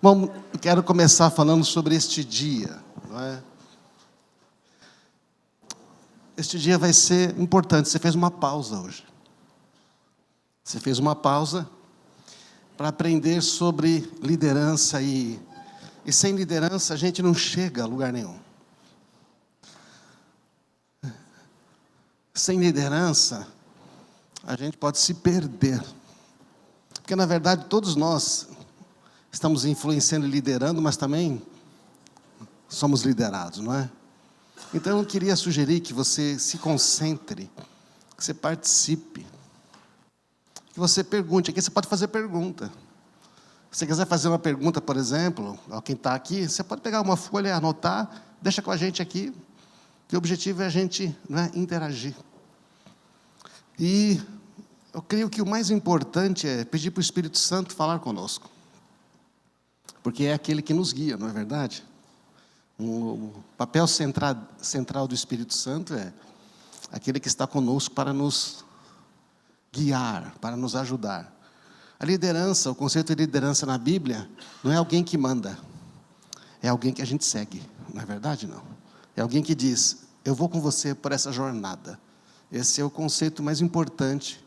Bom, eu quero começar falando sobre este dia, não é? Este dia vai ser importante. Você fez uma pausa hoje. Você fez uma pausa para aprender sobre liderança e sem liderança a gente não chega a lugar nenhum. Sem liderança a gente pode se perder. Porque na verdade todos nós estamos influenciando e liderando, mas também somos liderados, não é? Então eu queria sugerir que você se concentre, que você participe, que você pergunte. Aqui você pode fazer pergunta. Se você quiser fazer uma pergunta, por exemplo, a quem está aqui, você pode pegar uma folha, anotar, deixa com a gente aqui, que o objetivo é a gente, né, interagir. E eu creio que o mais importante é pedir para o Espírito Santo falar conosco. Porque é aquele que nos guia, não é verdade? O papel central do Espírito Santo é aquele que está conosco para nos guiar, para nos ajudar. A liderança, o conceito de liderança na Bíblia, não é alguém que manda, é alguém que a gente segue, não é verdade? Não. É alguém que diz, eu vou com você por essa jornada. Esse é o conceito mais importante,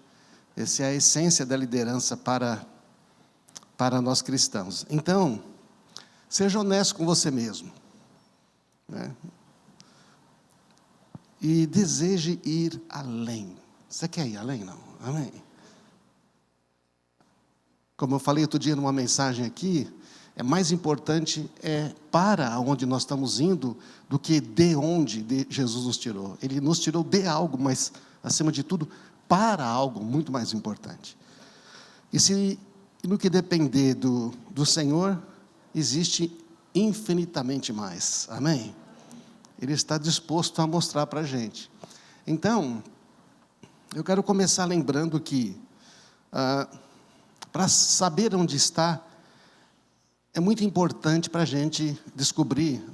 essa é a essência da liderança para nós cristãos. Então, seja honesto com você mesmo, né? E deseje ir além. Você quer ir além? Não? Amém? Como eu falei outro dia numa mensagem aqui, é mais importante para onde nós estamos indo do que de onde Jesus nos tirou. Ele nos tirou de algo, mas acima de tudo, para algo muito mais importante. E no que depender do Senhor, existe infinitamente mais. Amém? Ele está disposto a mostrar para a gente. Então, eu quero começar lembrando que, para saber onde está, é muito importante para a gente descobrir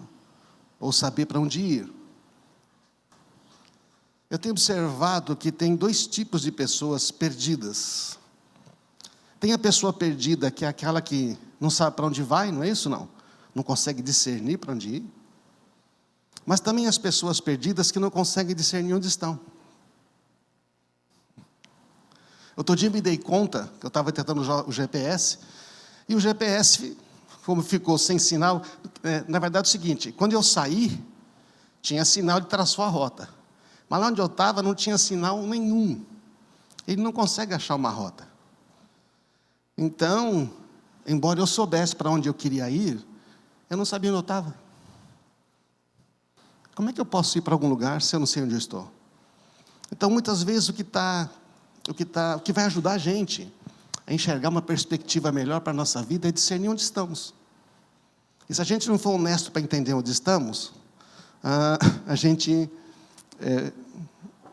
ou saber para onde ir. Eu tenho observado que tem dois tipos de pessoas perdidas. Tem a pessoa perdida, que é aquela que não sabe para onde vai, não é isso? Não consegue discernir para onde ir. Mas também as pessoas perdidas que não conseguem discernir onde estão. Outro dia me dei conta, que eu estava tentando o GPS, e o GPS, como ficou sem sinal, na verdade é o seguinte, quando eu saí, tinha sinal de traçou a rota. Mas lá onde eu estava não tinha sinal nenhum. Ele não consegue achar uma rota. Então, embora eu soubesse para onde eu queria ir, eu não sabia onde eu estava. Como é que eu posso ir para algum lugar se eu não sei onde eu estou? Então, muitas vezes, o que vai ajudar a gente a enxergar uma perspectiva melhor para a nossa vida é discernir onde estamos. E se a gente não for honesto para entender onde estamos, a gente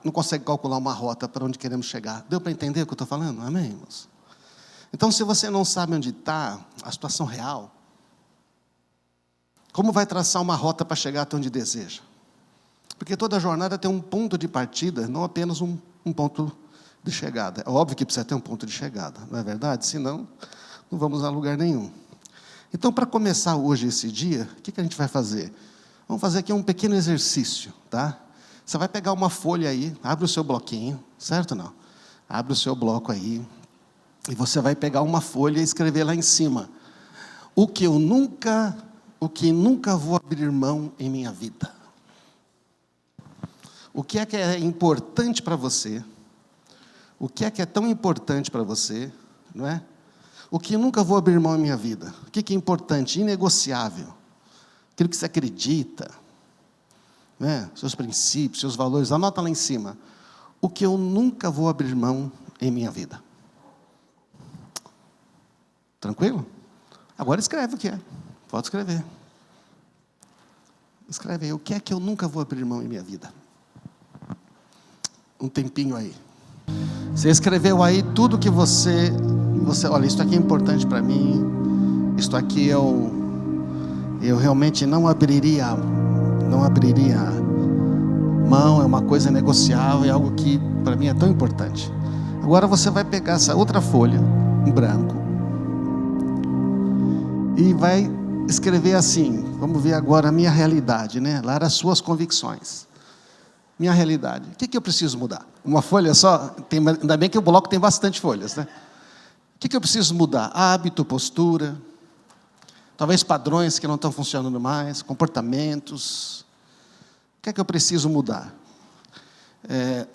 não consegue calcular uma rota para onde queremos chegar. Deu para entender o que eu estou falando? Amém, irmãos? Então, se você não sabe onde está a situação real, como vai traçar uma rota para chegar até onde deseja? Porque toda jornada tem um ponto de partida, não apenas um ponto de chegada. É óbvio que precisa ter um ponto de chegada, não é verdade? Senão, não vamos a lugar nenhum. Então, para começar hoje esse dia, o que a gente vai fazer? Vamos fazer aqui um pequeno exercício, tá? Você vai pegar uma folha aí, abre o seu bloquinho, certo ou não? Abre o seu bloco aí, e você vai pegar uma folha e escrever lá em cima. O que nunca vou abrir mão em minha vida. O que é importante para você? O que é tão importante para você? Não é? O que nunca vou abrir mão em minha vida? O que é importante, inegociável? Aquilo que você acredita, né? Seus princípios, seus valores, anota lá em cima. O que eu nunca vou abrir mão em minha vida. Tranquilo? Agora escreve o que é. Pode escrever. Escreve aí, o que é que eu nunca vou abrir mão em minha vida? Um tempinho aí. Você escreveu aí tudo que você olha, isso aqui é importante para mim, isso aqui eu realmente não abriria mão, é uma coisa negociável, é algo que para mim é tão importante. Agora você vai pegar essa outra folha, em branco, e vai escrever assim, vamos ver agora a minha realidade, né? Lá eram as suas convicções. Minha realidade. O que eu preciso mudar? Uma folha só? Ainda bem que o bloco tem bastante folhas, né? O que eu preciso mudar? Hábito, postura, talvez padrões que não estão funcionando mais, comportamentos. O que eu preciso mudar?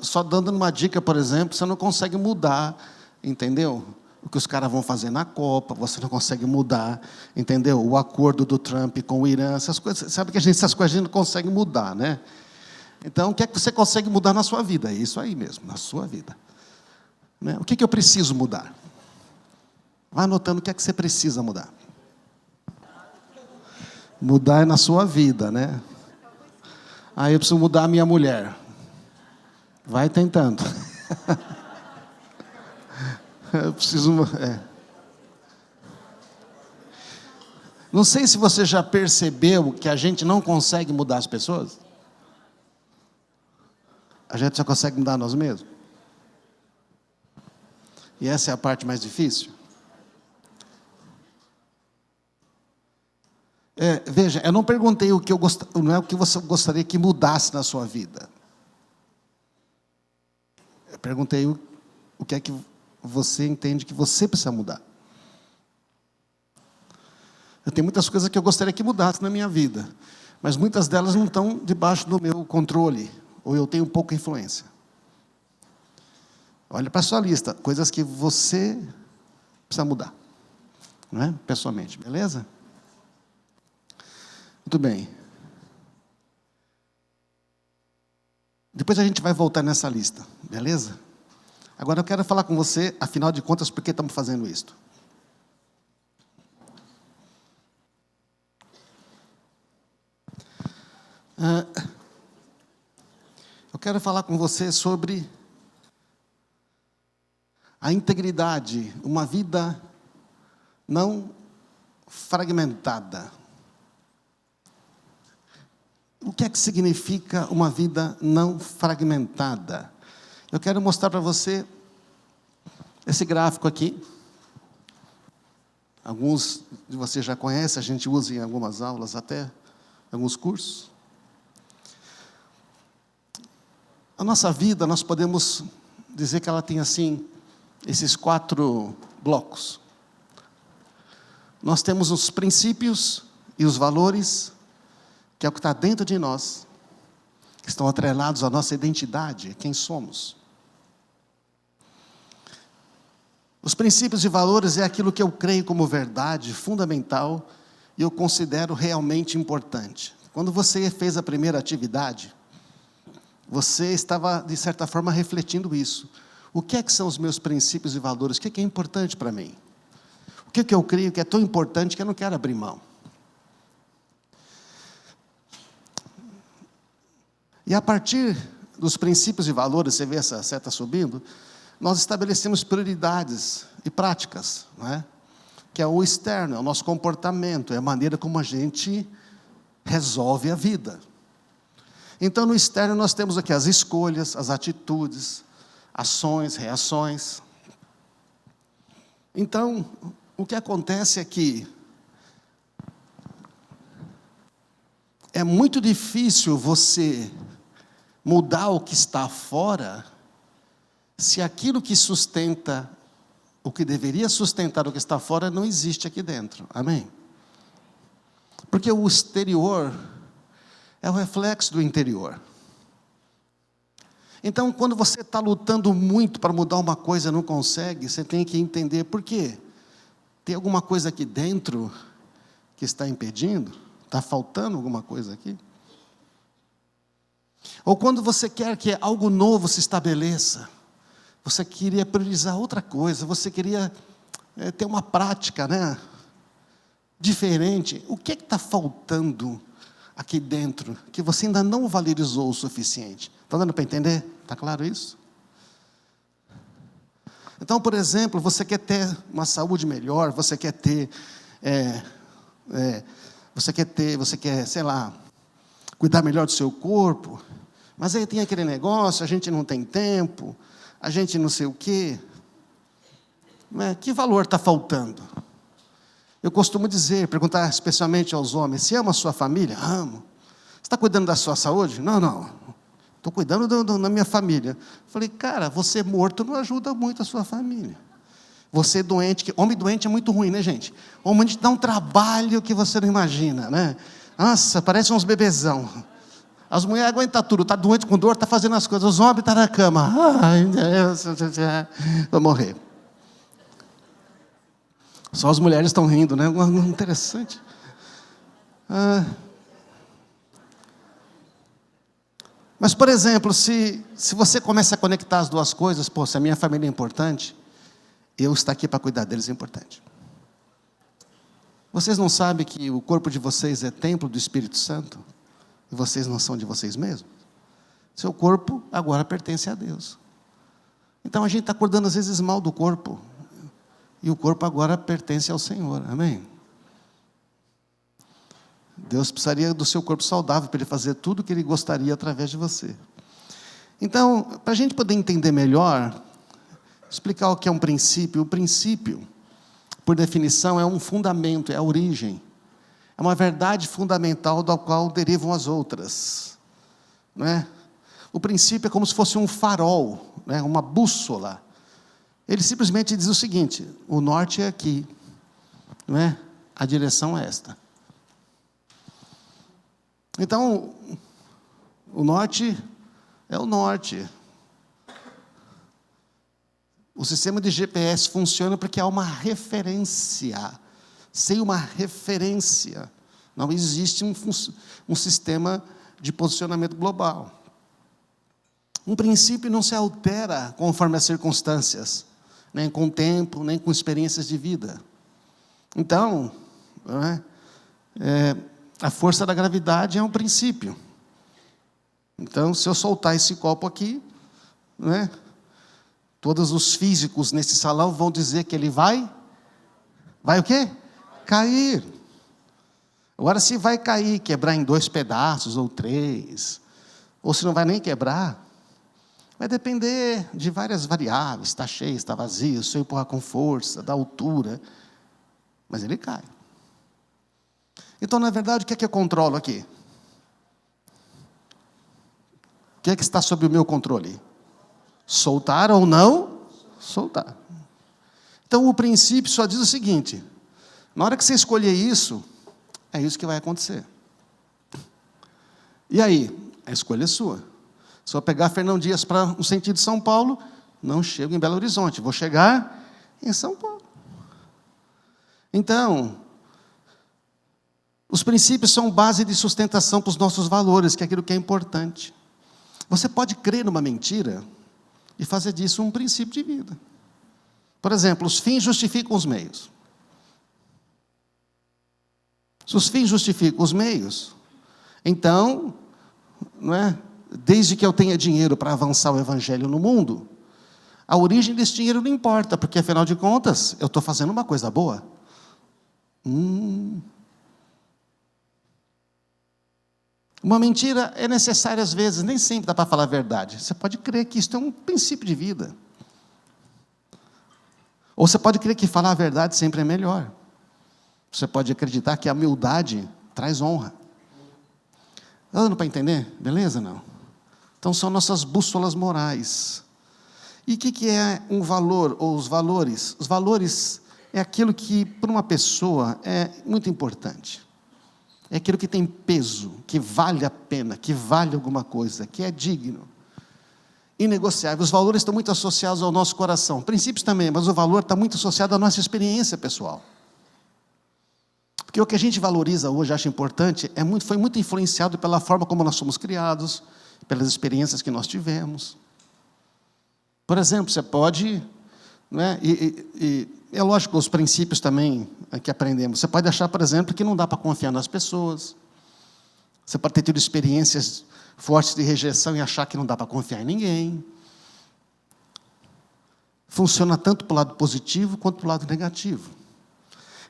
Só dando uma dica, por exemplo, você não consegue mudar, entendeu? O que os caras vão fazer na Copa, você não consegue mudar, entendeu? O acordo do Trump com o Irã, essas coisas, sabe que essas coisas a gente não consegue mudar, né? Então, o que é que você consegue mudar na sua vida? É isso aí mesmo, na sua vida. Né? O que eu preciso mudar? Vai anotando o que é que você precisa mudar. Mudar é na sua vida, né? Aí eu preciso mudar a minha mulher. Vai tentando. Eu preciso... Não sei se você já percebeu que a gente não consegue mudar as pessoas. A gente só consegue mudar nós mesmos. E essa é a parte mais difícil. Veja, eu não perguntei não é o que você gostaria que mudasse na sua vida. Eu perguntei o que é que você entende que você precisa mudar. Eu tenho muitas coisas que eu gostaria que mudasse na minha vida, mas muitas delas não estão debaixo do meu controle, ou eu tenho pouca influência. Olha para a sua lista, coisas que você precisa mudar, não é? Pessoalmente, beleza? Muito bem. Depois a gente vai voltar nessa lista, beleza? Agora eu quero falar com você, afinal de contas, por que estamos fazendo isto? Eu quero falar com você sobre a integridade, uma vida não fragmentada. O que é que significa uma vida não fragmentada? Eu quero mostrar para você esse gráfico aqui. Alguns de vocês já conhecem, a gente usa em algumas aulas até, alguns cursos. A nossa vida, nós podemos dizer que ela tem assim, esses 4 blocos. Nós temos os princípios e os valores, que é o que está dentro de nós, que estão atrelados à nossa identidade, quem somos. Os princípios e valores é aquilo que eu creio como verdade, fundamental, e eu considero realmente importante. Quando você fez a primeira atividade, você estava, de certa forma, refletindo isso. O que é que são os meus princípios e valores? O que é importante para mim? O que é que eu creio que é tão importante que eu não quero abrir mão? E a partir dos princípios e valores, você vê essa seta subindo, nós estabelecemos prioridades e práticas, não é? Que é o externo, é o nosso comportamento, é a maneira como a gente resolve a vida. Então, no externo, nós temos aqui as escolhas, as atitudes, ações, reações. Então, o que acontece é que é muito difícil você mudar o que está fora, se aquilo que sustenta, o que deveria sustentar o que está fora, não existe aqui dentro. Amém? Porque o exterior é o reflexo do interior. Então, quando você está lutando muito para mudar uma coisa e não consegue, você tem que entender por quê. Tem alguma coisa aqui dentro que está impedindo? Está faltando alguma coisa aqui? Ou quando você quer que algo novo se estabeleça, você queria priorizar outra coisa, você queria ter uma prática, né, diferente. O que está faltando aqui dentro, que você ainda não valorizou o suficiente? Está dando para entender? Está claro isso? Então, por exemplo, você quer ter uma saúde melhor, você quer ter, sei lá, cuidar melhor do seu corpo, mas aí tem aquele negócio, a gente não tem tempo, a gente não sei o quê. Que valor está faltando? Eu costumo dizer, perguntar especialmente aos homens: você ama a sua família? Amo. Você está cuidando da sua saúde? Não, não. Estou cuidando da minha família. Falei, cara, você morto não ajuda muito a sua família. Você doente, homem doente é muito ruim, né, gente? Homem te dá um trabalho que você não imagina, né? Nossa, parece uns bebezão. As mulheres aguentam tudo, está doente com dor, está fazendo as coisas. Os homens estão na cama. Ai, Deus, vou morrer. Só as mulheres estão rindo, né? Interessante. Mas, por exemplo, se você começa a conectar as duas coisas, pô, se a minha família é importante, eu estar aqui para cuidar deles é importante. Vocês não sabem que o corpo de vocês é templo do Espírito Santo? E vocês não são de vocês mesmos? Seu corpo agora pertence a Deus. Então a gente está acordando às vezes mal do corpo. E o corpo agora pertence ao Senhor. Amém? Deus precisaria do seu corpo saudável para Ele fazer tudo o que Ele gostaria através de você. Então, para a gente poder entender melhor, explicar o que é um princípio. O princípio, por definição, é um fundamento, é a origem. É uma verdade fundamental da qual derivam as outras. Não é? O princípio é como se fosse um farol, né? Uma bússola. Ele simplesmente diz o seguinte: o norte é aqui, não é? A direção é esta. Então, o norte é o norte. O sistema de GPS funciona porque há uma referência. Sem uma referência, não existe um sistema de posicionamento global. Um princípio não se altera conforme as circunstâncias, nem com o tempo, nem com experiências de vida. Então, a força da gravidade é um princípio. Então, se eu soltar esse copo aqui, todos os físicos nesse salão vão dizer que ele vai o quê? Cair. Agora, se vai cair, quebrar em 2 pedaços ou 3, ou se não vai nem quebrar, vai depender de várias variáveis. Está cheio, está vazio, se eu empurrar com força, da altura, mas ele cai. Então, na verdade, o que é que eu controlo aqui? O que é que está sob o meu controle? Soltar ou não soltar. Então, o princípio só diz o seguinte: na hora que você escolher isso, é isso que vai acontecer. E aí? A escolha é sua. Se eu pegar Fernão Dias para o sentido de São Paulo, não chego em Belo Horizonte, vou chegar em São Paulo. Então, os princípios são base de sustentação para os nossos valores, que é aquilo que é importante. Você pode crer numa mentira e fazer disso um princípio de vida. Por exemplo, os fins justificam os meios. Se os fins justificam os meios, então, desde que eu tenha dinheiro para avançar o evangelho no mundo, a origem desse dinheiro não importa, porque afinal de contas, eu estou fazendo uma coisa boa. Uma mentira é necessária às vezes, nem sempre dá para falar a verdade. Você pode crer que isso é um princípio de vida. Ou você pode crer que falar a verdade sempre é melhor. Você pode acreditar que a humildade traz honra. Está dando para entender? Beleza, não? Então são nossas bússolas morais. E o que é um valor, ou os valores? Os valores é aquilo que, para uma pessoa, é muito importante. É aquilo que tem peso, que vale a pena, que vale alguma coisa, que é digno. Inegociável. Os valores estão muito associados ao nosso coração. Princípios também, mas o valor está muito associado à nossa experiência pessoal. Porque o que a gente valoriza hoje, acha importante, foi muito influenciado pela forma como nós somos criados, pelas experiências que nós tivemos. Por exemplo, você pode... é lógico, os princípios também que aprendemos. Você pode achar, por exemplo, que não dá para confiar nas pessoas. Você pode ter tido experiências fortes de rejeição e achar que não dá para confiar em ninguém. Funciona tanto para o lado positivo quanto para o lado negativo.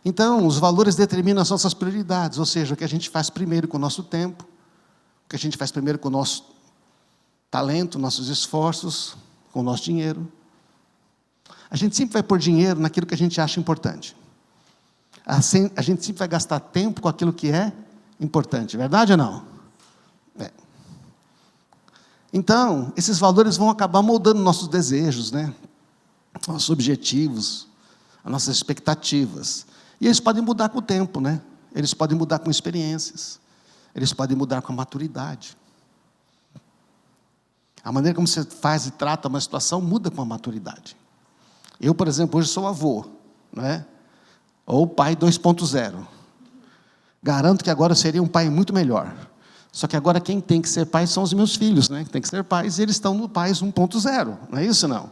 Então, os valores determinam as nossas prioridades, ou seja, o que a gente faz primeiro com o nosso tempo, o que a gente faz primeiro com o nosso talento, nossos esforços, com o nosso dinheiro. A gente sempre vai pôr dinheiro naquilo que a gente acha importante. Assim, a gente sempre vai gastar tempo com aquilo que é importante. Verdade ou não? É. Então, esses valores vão acabar moldando nossos desejos, né? Nossos objetivos, as nossas expectativas. E eles podem mudar com o tempo, né? Eles podem mudar com experiências. Eles podem mudar com a maturidade. A maneira como você faz e trata uma situação muda com a maturidade. Eu, por exemplo, hoje sou avô, né? Ou pai 2.0. Garanto que agora eu seria um pai muito melhor. Só que agora quem tem que ser pai são os meus filhos, né? Tem que ser pais e eles estão no pais 1.0. Não é isso, não?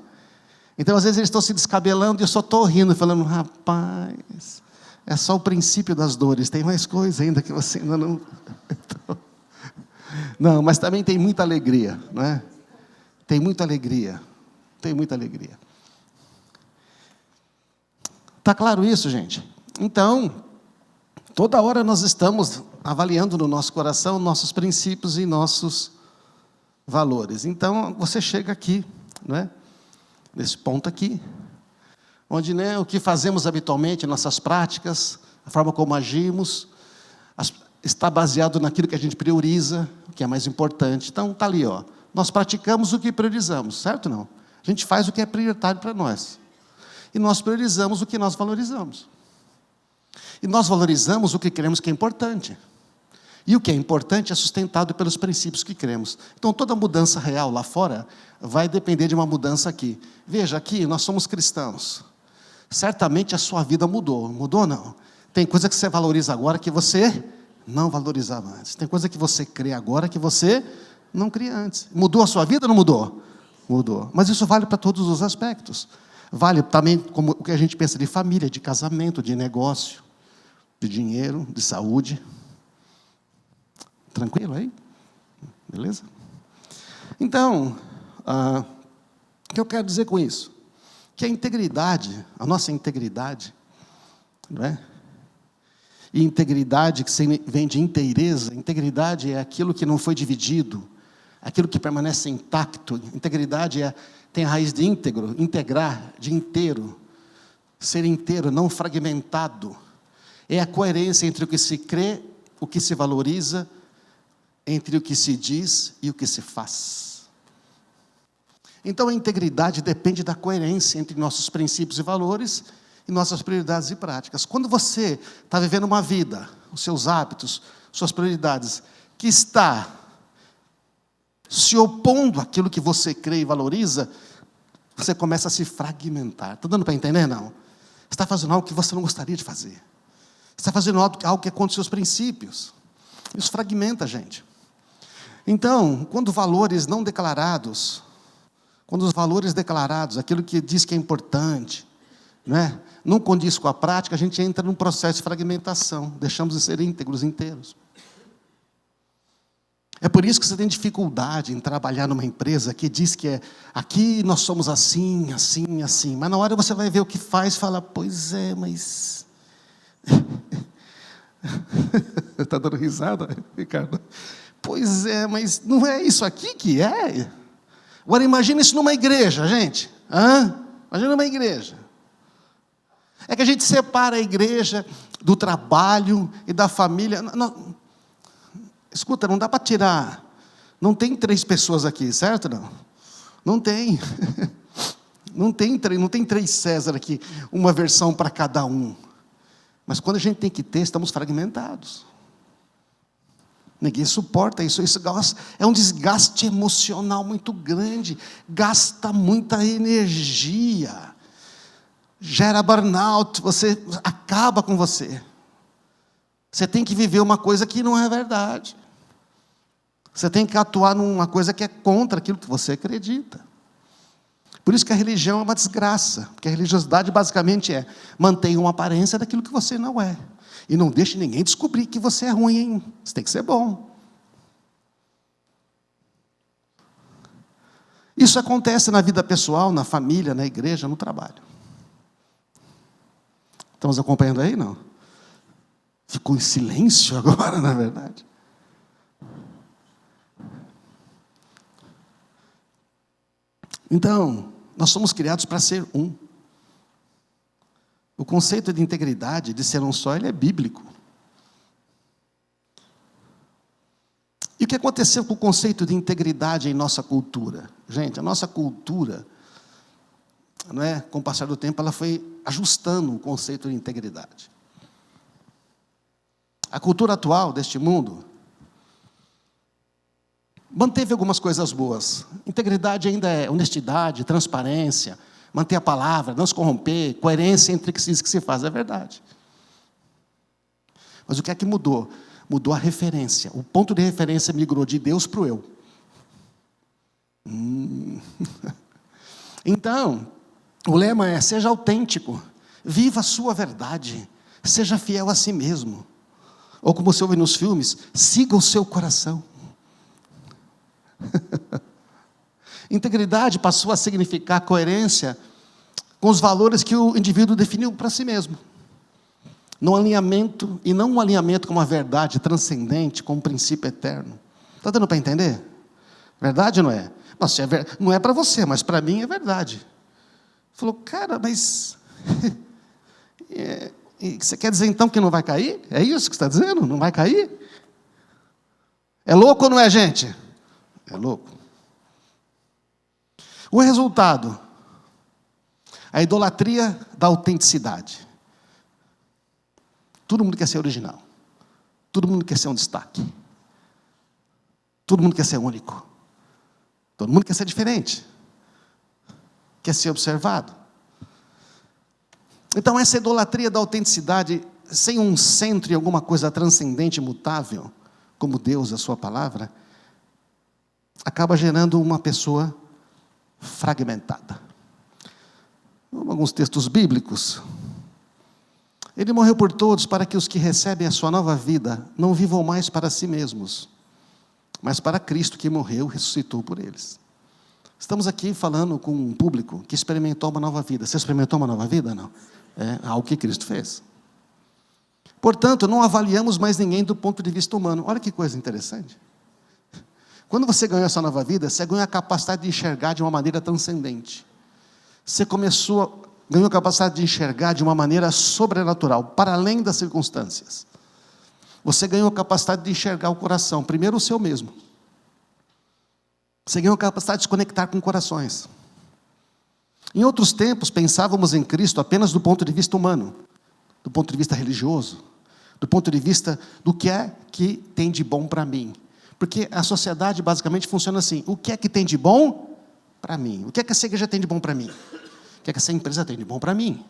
Então, às vezes, eles estão se descabelando e eu só estou rindo, falando, rapaz, é só o princípio das dores. Tem mais coisa ainda que você ainda não... Não, mas também tem muita alegria, não é? Tem muita alegria. Tem muita alegria. Está claro isso, gente? Então, toda hora nós estamos avaliando no nosso coração nossos princípios e nossos valores. Então, você chega aqui, não é? Nesse ponto aqui, onde, né, o que fazemos habitualmente, nossas práticas, a forma como agimos, está baseado naquilo que a gente prioriza, o que é mais importante. Então, está ali, ó. Nós praticamos o que priorizamos, certo ou não? A gente faz o que é prioritário para nós. E nós priorizamos o que nós valorizamos. E nós valorizamos o que cremos que é importante. E o que é importante é sustentado pelos princípios que cremos. Então, toda mudança real lá fora vai depender de uma mudança aqui. Veja, aqui nós somos cristãos. Certamente a sua vida mudou. Mudou ou não? Tem coisa que você valoriza agora que você não valorizava antes. Tem coisa que você crê agora que você não cria antes. Mudou a sua vida ou não mudou? Mudou. Mas isso vale para todos os aspectos. Vale também como o que a gente pensa de família, de casamento, de negócio, de dinheiro, de saúde. Tranquilo aí? Beleza? Então, o que eu quero dizer com isso? Que a integridade, a nossa integridade, não é? E integridade que vem de inteireza, integridade é aquilo que não foi dividido, aquilo que permanece intacto. Integridade tem a raiz de íntegro, integrar, de inteiro, ser inteiro, não fragmentado. É a coerência entre o que se crê, o que se valoriza, entre o que se diz e o que se faz. Então a integridade depende da coerência entre nossos princípios e valores e nossas prioridades e práticas. Quando você está vivendo uma vida, os seus hábitos, suas prioridades, que está se opondo àquilo que você crê e valoriza, você começa a se fragmentar. Está dando para entender, não? Você está fazendo algo que você não gostaria de fazer. Você está fazendo algo que é contra os seus princípios. Isso fragmenta a gente. Então, quando valores não declarados, quando os valores declarados, aquilo que diz que é importante, não condiz com a prática, a gente entra num processo de fragmentação, deixamos de ser íntegros, inteiros. É por isso que você tem dificuldade em trabalhar numa empresa que diz que aqui nós somos assim, assim, assim, mas na hora você vai ver o que faz e fala, pois é, mas... Está dando risada, Ricardo? Pois é, mas não é isso aqui que é? Agora imagina isso numa igreja, gente. Imagina numa igreja. É que a gente separa a igreja do trabalho e da família. Não, escuta, não dá para tirar. Não tem 3 pessoas aqui, certo? Não tem. Não tem 3 César aqui, uma versão para cada um. Mas quando a gente tem que ter, estamos fragmentados. Ninguém suporta isso. Isso é um desgaste emocional muito grande. Gasta muita energia. Gera burnout. Você acaba com você. Você tem que viver uma coisa que não é verdade. Você tem que atuar numa coisa que é contra aquilo que você acredita. Por isso que a religião é uma desgraça. Porque a religiosidade basicamente mantenha uma aparência daquilo que você não é. E não deixe ninguém descobrir que você é ruim, hein? Você tem que ser bom. Isso acontece na vida pessoal, na família, na igreja, no trabalho. Estamos acompanhando aí, não? Ficou em silêncio agora, na verdade. Então, nós somos criados para ser um. O conceito de integridade, de ser um só, ele é bíblico. E o que aconteceu com o conceito de integridade em nossa cultura? Gente, a nossa cultura, com o passar do tempo, ela foi ajustando o conceito de integridade. A cultura atual deste mundo manteve algumas coisas boas. Integridade ainda é honestidade, transparência, manter a palavra, não se corromper, coerência entre o que se diz e o que se faz, é verdade. Mas o que é que mudou? Mudou a referência. O ponto de referência migrou de Deus para o eu. Então, o lema é: seja autêntico, viva a sua verdade, seja fiel a si mesmo. Ou como você ouve nos filmes, siga o seu coração. Integridade passou a significar coerência com os valores que o indivíduo definiu para si mesmo. No alinhamento, e não um alinhamento com uma verdade transcendente, com um princípio eterno. Está dando para entender? Verdade ou não é? Nossa, não é para você, mas para mim é verdade. Falou, cara, mas você quer dizer então que não vai cair? É isso que você está dizendo? Não vai cair? É louco ou não é, gente? É louco. O resultado, a idolatria da autenticidade. Todo mundo quer ser original. Todo mundo quer ser um destaque. Todo mundo quer ser único. Todo mundo quer ser diferente. Quer ser observado. Então, essa idolatria da autenticidade, sem um centro e alguma coisa transcendente, imutável, como Deus, a sua palavra, acaba gerando uma pessoa fragmentada. Alguns textos bíblicos. Ele morreu por todos para que os que recebem a sua nova vida não vivam mais para si mesmos, mas para Cristo que morreu e ressuscitou por eles. Estamos aqui falando com um público que experimentou uma nova vida. Você experimentou uma nova vida? Não. É algo que Cristo fez. Portanto, não avaliamos mais ninguém do ponto de vista humano. Olha que coisa interessante. Quando você ganhou essa nova vida, você ganhou a capacidade de enxergar de uma maneira transcendente. Você ganhou a capacidade de enxergar de uma maneira sobrenatural, para além das circunstâncias. Você ganhou a capacidade de enxergar o coração, primeiro o seu mesmo. Você ganhou a capacidade de se conectar com corações. Em outros tempos, pensávamos em Cristo apenas do ponto de vista humano, do ponto de vista religioso, do ponto de vista do que é que tem de bom para mim. Porque a sociedade basicamente funciona assim: o que é que tem de bom para mim? O que é que essa igreja tem de bom para mim? O que é que essa empresa tem de bom para mim?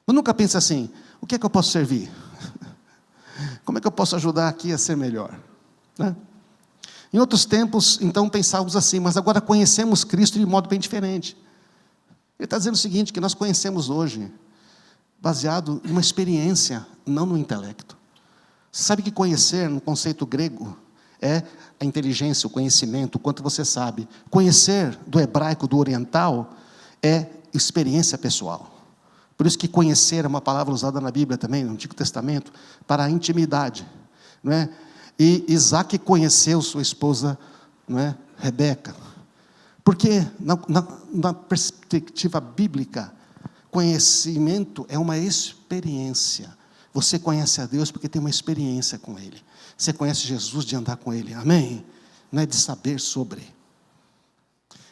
Mas nunca pensa assim: o que é que eu posso servir? Como é que eu posso ajudar aqui a ser melhor? Né? Em outros tempos, então, pensávamos assim, mas agora conhecemos Cristo de modo bem diferente. Ele está dizendo o seguinte, que nós conhecemos hoje, baseado em uma experiência, não no intelecto. Você sabe que conhecer, no conceito grego, é a inteligência, o conhecimento, o quanto você sabe. Conhecer, do hebraico, do oriental, é experiência pessoal. Por isso que conhecer é uma palavra usada na Bíblia também, no Antigo Testamento, para a intimidade. Não é? E Isaac conheceu sua esposa, não é? Rebeca. Porque, na perspectiva bíblica, conhecimento é uma experiência. Você conhece a Deus porque tem uma experiência com Ele. Você conhece Jesus de andar com Ele, amém? Não é de saber sobre.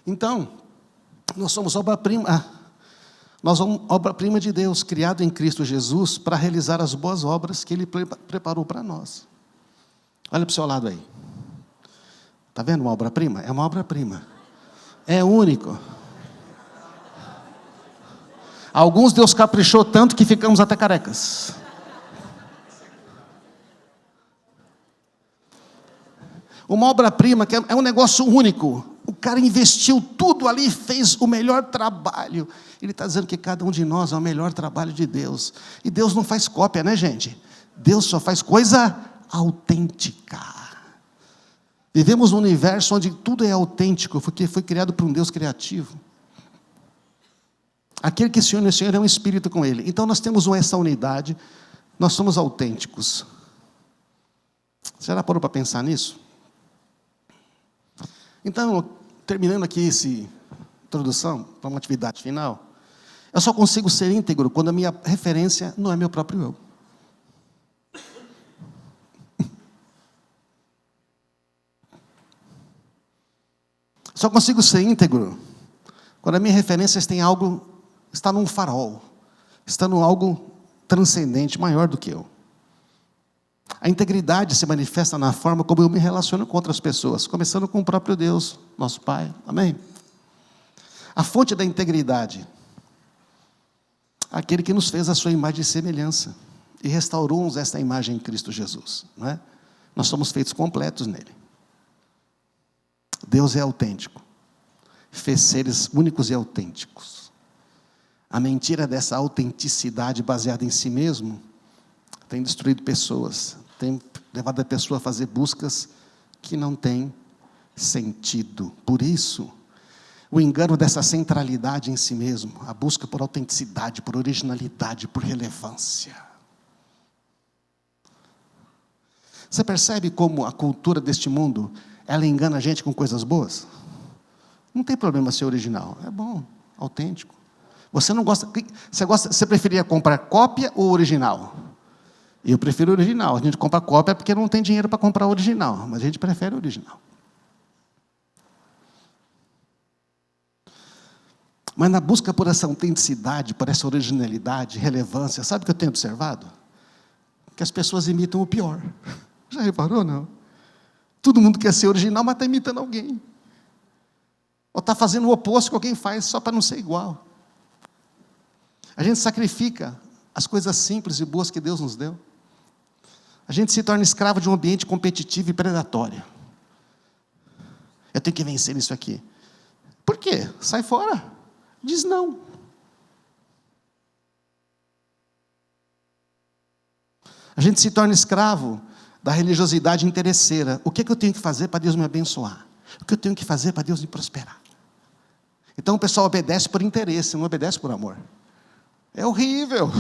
Então, nós somos obra-prima. Nós somos obra-prima de Deus, criado em Cristo Jesus, para realizar as boas obras que Ele preparou para nós. Olha para o seu lado aí. Está vendo uma obra-prima? É uma obra-prima. É único. Alguns Deus caprichou tanto que ficamos até carecas. Uma obra-prima que é um negócio único. O cara investiu tudo ali, fez o melhor trabalho. Ele está dizendo que cada um de nós é o melhor trabalho de Deus. E Deus não faz cópia, né, gente? Deus só faz coisa autêntica. Vivemos num universo onde tudo é autêntico, porque foi criado por um Deus criativo. Aquele que se une ao Senhor é um espírito com Ele. Então nós temos essa unidade, nós somos autênticos. Você já parou para pensar nisso? Então, terminando aqui essa introdução para uma atividade final, Eu só consigo ser íntegro quando a minha referência não é meu próprio eu. Só consigo ser íntegro quando a minha referência está num farol, está num algo transcendente, maior do que eu. A integridade se manifesta na forma como eu me relaciono com outras pessoas, começando com o próprio Deus, nosso Pai. Amém? A fonte da integridade, aquele que nos fez a sua imagem e semelhança e restaurou-nos esta imagem em Cristo Jesus, não é? Nós somos feitos completos nele. Deus é autêntico, fez seres únicos e autênticos. A mentira dessa autenticidade baseada em si mesmo tem destruído pessoas, tem levado a pessoa a fazer buscas que não têm sentido. Por isso, o engano dessa centralidade em si mesmo, a busca por autenticidade, por originalidade, por relevância. Você percebe como a cultura deste mundo, ela engana a gente com coisas boas? Não tem problema ser original, é bom, autêntico. Você não gosta, você preferia comprar cópia ou original? Eu prefiro original. A gente compra cópia porque não tem dinheiro para comprar original, mas a gente prefere original. Mas na busca por essa autenticidade, por essa originalidade, relevância, sabe o que eu tenho observado? Que as pessoas imitam o pior. Já reparou, não? Todo mundo quer ser original, mas está imitando alguém. Ou está fazendo o oposto que alguém faz, só para não ser igual. A gente sacrifica as coisas simples e boas que Deus nos deu. A gente se torna escravo de um ambiente competitivo e predatório. Eu tenho que vencer isso aqui. Por quê? Sai fora. Diz não. A gente se torna escravo da religiosidade interesseira. O que eu tenho que fazer para Deus me abençoar? O que eu tenho que fazer para Deus me prosperar? Então o pessoal obedece por interesse, não obedece por amor. É horrível.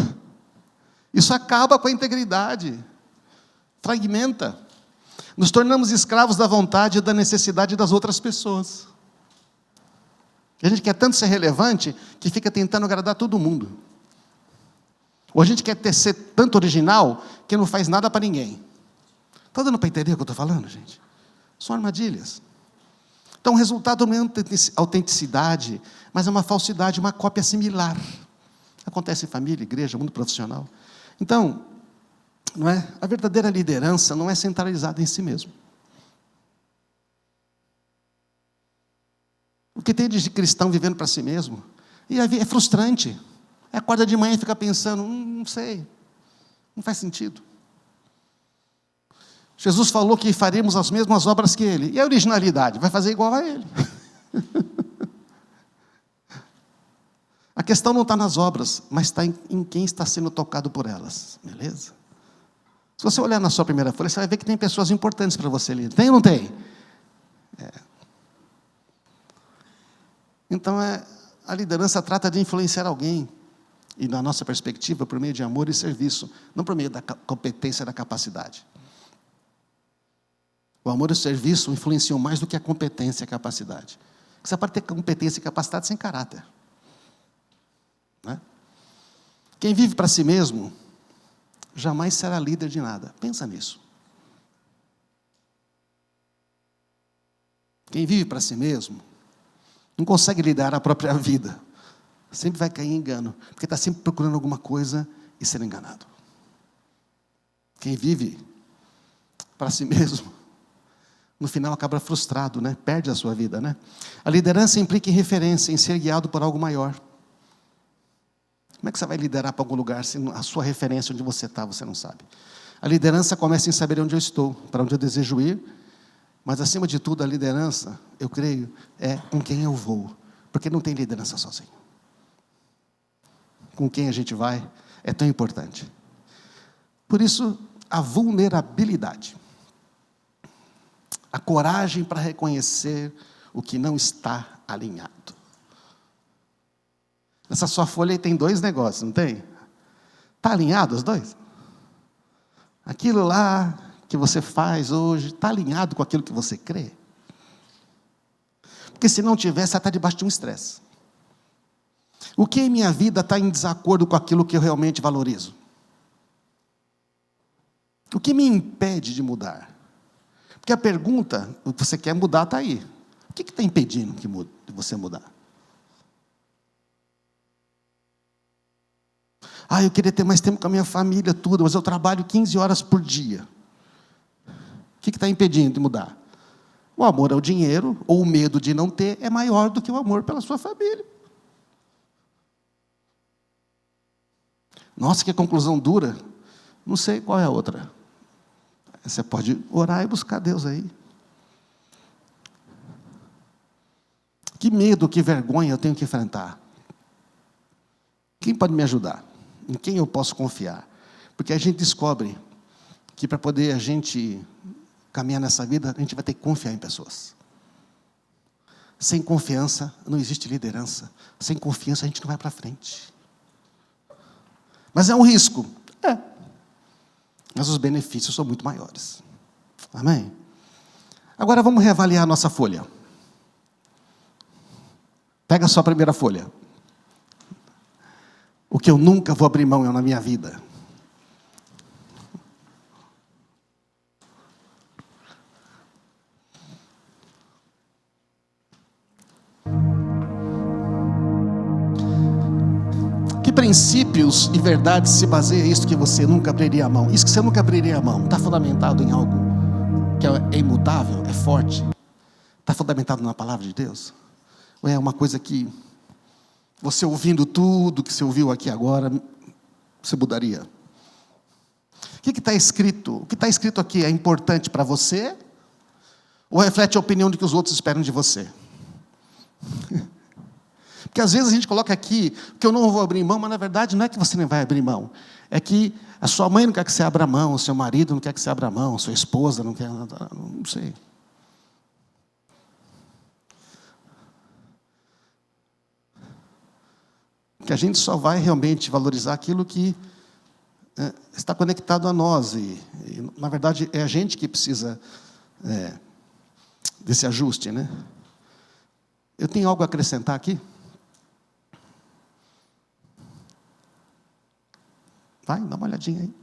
Isso acaba com a integridade. Fragmenta. Nos tornamos escravos da vontade e da necessidade das outras pessoas. A gente quer tanto ser relevante que fica tentando agradar todo mundo. Ou a gente quer ser tanto original que não faz nada para ninguém. Está dando para entender o que eu estou falando, gente? São armadilhas. Então o resultado não é autenticidade, mas é uma falsidade, uma cópia similar. Acontece em família, igreja, mundo profissional. Então, não é? A verdadeira liderança não é centralizada em si mesmo. O que tem de cristão vivendo para si mesmo? E é frustrante. Acorda de manhã e fica pensando, não sei, não faz sentido. Jesus falou que faremos as mesmas obras que Ele. E a originalidade? Vai fazer igual a Ele. A questão não está nas obras, mas está em quem está sendo tocado por elas. Beleza? Se você olhar na sua primeira folha, você vai ver que tem pessoas importantes para você ali. Tem ou não tem? Então, a liderança trata de influenciar alguém. E na nossa perspectiva, por meio de amor e serviço. Não por meio da competência e da capacidade. O amor e o serviço influenciam mais do que a competência e a capacidade. Você pode ter competência e capacidade sem caráter. Não é? Quem vive para si mesmo, jamais será líder de nada. Pensa nisso. Quem vive para si mesmo, não consegue liderar a própria vida. Sempre vai cair em engano, porque está sempre procurando alguma coisa e sendo enganado. Quem vive para si mesmo, no final acaba frustrado, né? Perde a sua vida, né? A liderança implica em referência, em ser guiado por algo maior. Como é que você vai liderar para algum lugar se a sua referência, onde você está, você não sabe? A liderança começa em saber onde eu estou, para onde eu desejo ir, mas acima de tudo a liderança, eu creio, é com quem eu vou, porque não tem liderança sozinho. Com quem a gente vai é tão importante. Por isso, a vulnerabilidade, a coragem para reconhecer o que não está alinhado. Nessa sua folha aí tem 2 negócios, não tem? Está alinhado os 2? Aquilo lá que você faz hoje, está alinhado com aquilo que você crê? Porque se não tiver, você está debaixo de um estresse. O que em minha vida está em desacordo com aquilo que eu realmente valorizo? O que me impede de mudar? Porque a pergunta, o que você quer mudar está aí. O que está impedindo de você mudar? Eu queria ter mais tempo com a minha família, tudo, mas eu trabalho 15 horas por dia. O que está impedindo de mudar? O amor ao dinheiro, ou o medo de não ter, é maior do que o amor pela sua família. Nossa, que conclusão dura. Não sei qual é a outra. Você pode orar e buscar Deus aí. Que medo, que vergonha eu tenho que enfrentar? Quem pode me ajudar? Em quem eu posso confiar? Porque a gente descobre que para poder a gente caminhar nessa vida, a gente vai ter que confiar em pessoas. Sem confiança, não existe liderança. Sem confiança, a gente não vai para frente. Mas é um risco? É. Mas os benefícios são muito maiores. Amém? Agora vamos reavaliar a nossa folha. Pega a sua primeira folha. O que eu nunca vou abrir mão na minha vida. Que princípios e verdades se baseia isso que você nunca abriria a mão? Isso que você nunca abriria a mão, está fundamentado em algo que é imutável, é forte? Está fundamentado na palavra de Deus? Ou é uma coisa que você ouvindo tudo que você ouviu aqui agora, você mudaria? O que está escrito? O que está escrito aqui é importante para você? Ou reflete a opinião de que os outros esperam de você? Porque às vezes a gente coloca aqui que eu não vou abrir mão, mas na verdade não é que você não vai abrir mão. É que a sua mãe não quer que você abra mão, o seu marido não quer que você abra mão, a sua esposa não quer, não sei. Que a gente só vai realmente valorizar aquilo que está conectado a nós. E, na verdade, é a gente que precisa desse ajuste, né? Eu tenho algo a acrescentar aqui? Vai, dá uma olhadinha aí.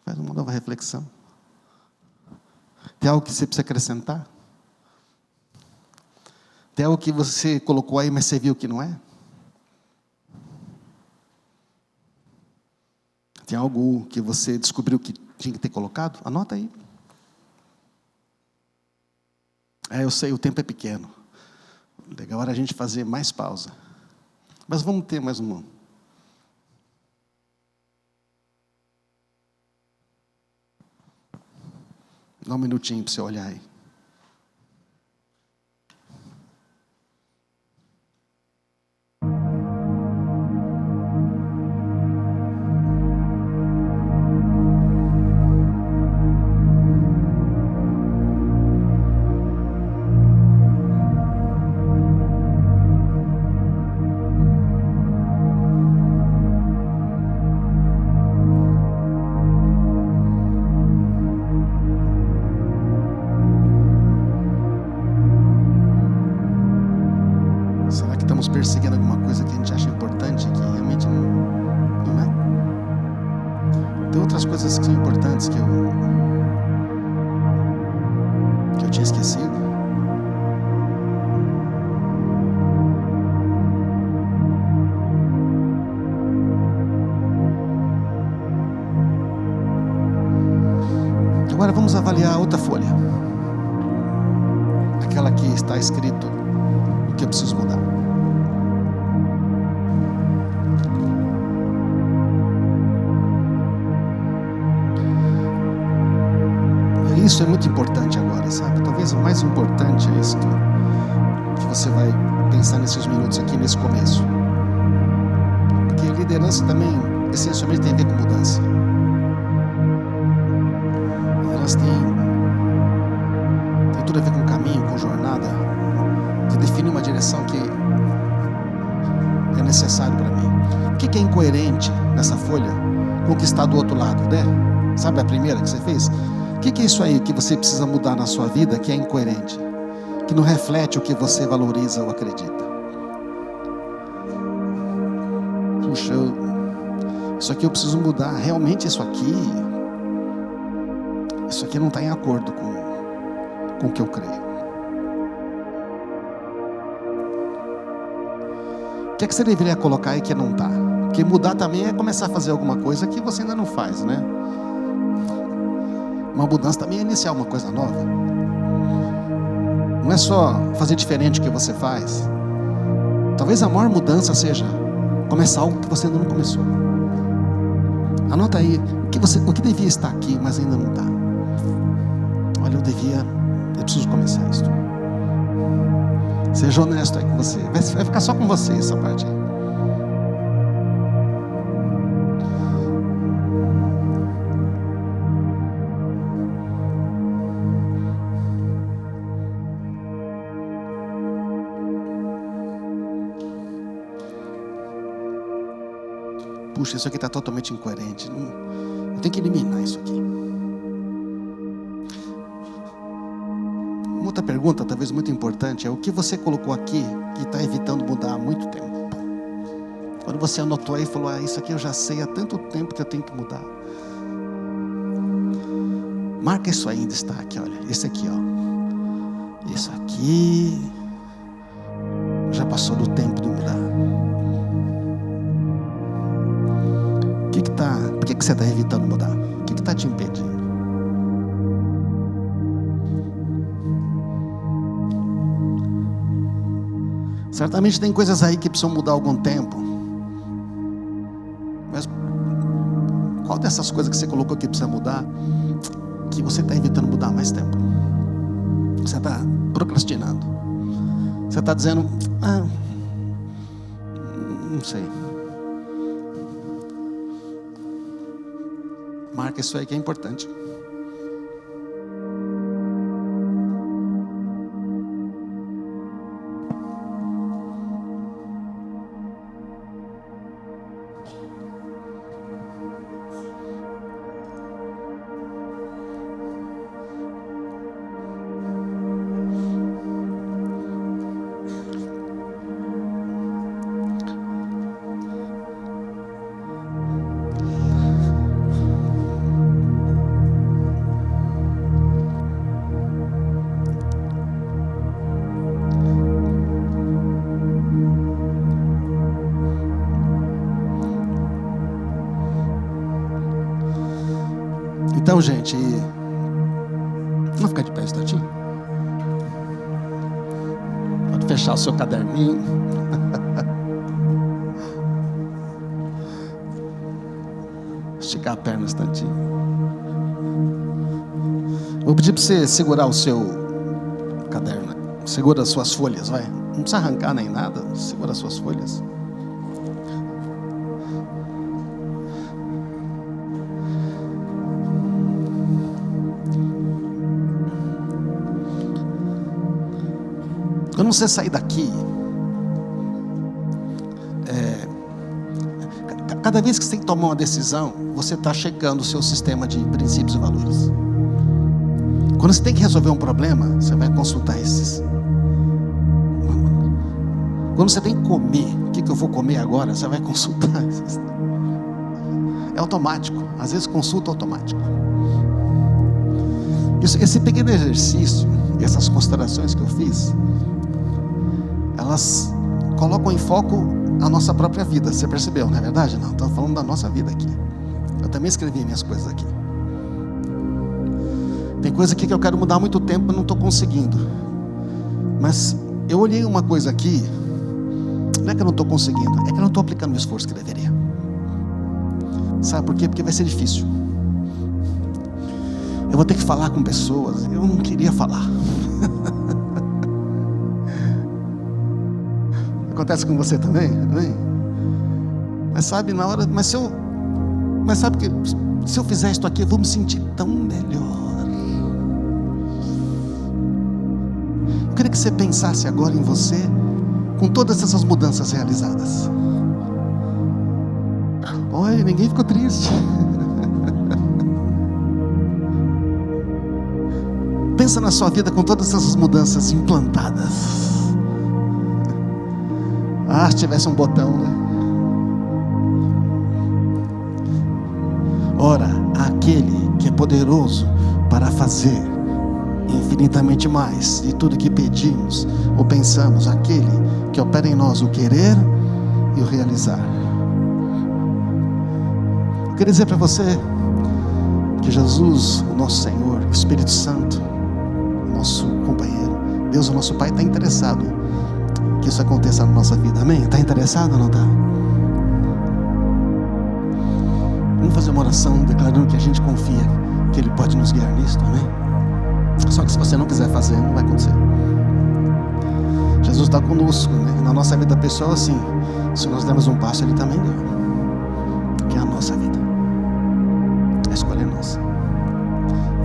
Faz uma nova reflexão. Tem algo que você precisa acrescentar? Tem algo que você colocou aí, mas você viu que não é? Tem algo que você descobriu que tinha que ter colocado? Anota aí. Eu sei, o tempo é pequeno. Legal, era a gente fazer mais pausa. Mas vamos ter mais um. Dá um minutinho para você olhar aí. Perseguindo alguma coisa que a gente acha importante que realmente não é. Tem outras coisas que são importantes que eu tinha esquecido. Agora vamos avaliar outra folha. Aquela que está escrito o que eu preciso mudar. Isso é muito importante agora, sabe? Talvez o mais importante é isso que você vai pensar nesses minutos aqui, nesse começo. Porque liderança também, essencialmente, tem a ver com mudança. Liderança tem tudo a ver com caminho, com jornada, de definir uma direção que é necessário para mim. O que é incoerente nessa folha com o que está do outro lado, né? Sabe a primeira que você fez? O que é isso aí que você precisa mudar na sua vida que é incoerente? Que não reflete o que você valoriza ou acredita? puxa, isso aqui eu preciso mudar. Realmente isso aqui não está em acordo com o que eu creio. O que é que você deveria colocar aí que não está? Porque mudar também é começar a fazer alguma coisa que você ainda não faz, né? Uma mudança também é iniciar uma coisa nova. Não é só fazer diferente do que você faz. Talvez a maior mudança seja começar algo que você ainda não começou. Anota aí o que devia estar aqui, mas ainda não está. Olha, eu preciso começar isso. Seja honesto aí com você. Vai ficar só com você essa parte aí. Puxa, isso aqui está totalmente incoerente. Eu tenho que eliminar isso aqui. Uma outra pergunta, talvez muito importante, é o que você colocou aqui que está evitando mudar há muito tempo. Quando você anotou aí e falou, isso aqui eu já sei há tanto tempo que eu tenho que mudar. Marca isso aí em destaque, olha. Esse aqui, ó. Isso aqui já passou do tempo de mudar. Por que você está evitando mudar? O que está te impedindo? Certamente tem coisas aí que precisam mudar há algum tempo. Mas qual dessas coisas que você colocou que precisa mudar, que você está evitando mudar há mais tempo? Você está procrastinando. Você está dizendo, não sei. Marca isso aí que é importante. Então, gente, vamos ficar de pé um instantinho. Pode fechar o seu caderninho. Esticar a perna um instantinho. Vou pedir para você segurar o seu caderno. Segura as suas folhas, vai. Não precisa arrancar nem nada. Segura as suas folhas. Quando você sair daqui, cada vez que você tem que tomar uma decisão, você está checando o seu sistema de princípios e valores. Quando você tem que resolver um problema, você vai consultar esses. Quando você tem que comer, o que eu vou comer agora, você vai consultar esses. É automático, às vezes consulta automático. Esse pequeno exercício, essas considerações que eu fiz, elas colocam em foco a nossa própria vida. Você percebeu, não é verdade? Não, estou falando da nossa vida aqui. Eu também escrevi minhas coisas aqui. Tem coisa aqui que eu quero mudar há muito tempo e não estou conseguindo. Mas eu olhei uma coisa aqui, não é que eu não estou conseguindo, é que eu não estou aplicando o esforço que deveria. Sabe por quê? Porque vai ser difícil. Eu vou ter que falar com pessoas, eu não queria falar. Acontece com você também? Amém? Mas sabe, na hora. Mas sabe que se eu fizer isso aqui, eu vou me sentir tão melhor. Eu queria que você pensasse agora em você, com todas essas mudanças realizadas. Olha, ninguém ficou triste. Pensa na sua vida com todas essas mudanças implantadas. Se tivesse um botão, né? Ora àquele que é poderoso para fazer infinitamente mais de tudo que pedimos ou pensamos, aquele que opera em nós o querer e o realizar. Eu queria dizer para você que Jesus, o nosso Senhor, o Espírito Santo, o nosso companheiro, Deus, o nosso Pai, está interessado que isso aconteça na nossa vida. Amém? Está interessado ou não está? Vamos fazer uma oração declarando que a gente confia que Ele pode nos guiar nisso, amém? Só que se você não quiser fazer, não vai acontecer. Jesus está conosco, né? Na nossa vida pessoal, assim, se nós dermos um passo, Ele também deu, que é a nossa vida. A escolha é nossa.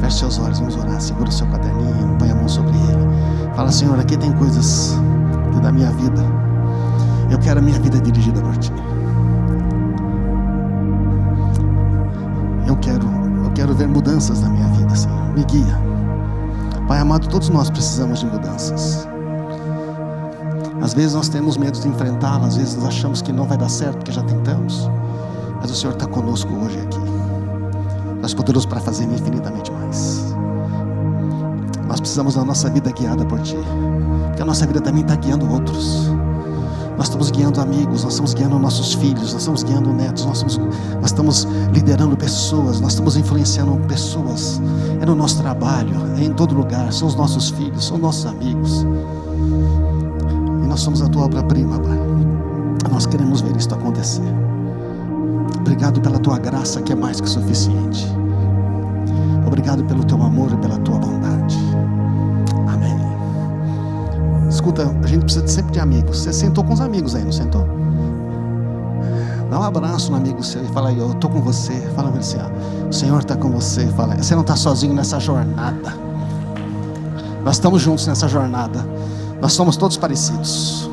Feche seus olhos, vamos orar. Segura o seu caderninho, põe a mão sobre ele. Fala: Senhor, aqui tem coisas que da minha vida eu quero a minha vida dirigida por Ti. Eu quero ver mudanças na minha vida, Senhor. Me guia. Pai amado, todos nós precisamos de mudanças. Às vezes nós temos medo de enfrentá-las, às vezes nós achamos que não vai dar certo porque já tentamos, mas o Senhor está conosco hoje aqui. Nós poderoso para fazer infinitamente mais. Nós precisamos da nossa vida guiada por Ti, porque a nossa vida também está guiando outros. Nós estamos guiando amigos, nós estamos guiando nossos filhos, nós estamos guiando netos, nós estamos liderando pessoas, nós estamos influenciando pessoas. É no nosso trabalho, é em todo lugar. São os nossos filhos, são nossos amigos. E nós somos a Tua obra-prima, Pai. Nós queremos ver isso acontecer. Obrigado pela Tua graça, que é mais que suficiente. Obrigado pelo Teu amor e pela Tua bondade. Amém. Escuta, a gente precisa sempre de amigos. Você sentou com os amigos aí, não sentou? Dá um abraço no amigo seu e fala aí: eu estou com você. Fala assim: ó, o Senhor está com você. Fala: você não está sozinho nessa jornada. Nós estamos juntos nessa jornada. Nós somos todos parecidos.